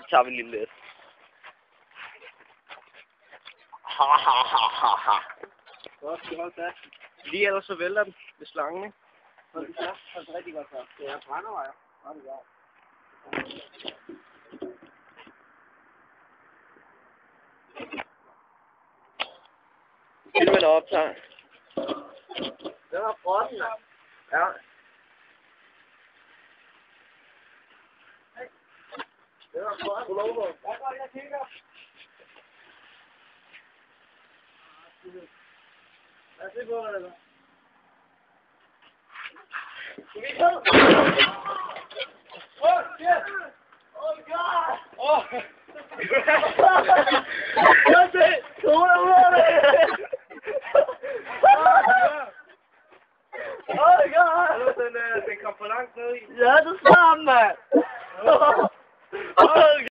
tager vi lige lidt. Ha ha ha ha ha. Godt, skal holde fast. Lige ellers så vælter den ved slangen, ikke? Hold det fast, hold det rigtig godt fast. Det er brændevejer. Hold det godt. Filmen optager. Den har frossen, ja. Den har frossen. Jeg kigger. Lad os se på, hvad det er. Oh, shit! Oh, God! Oh!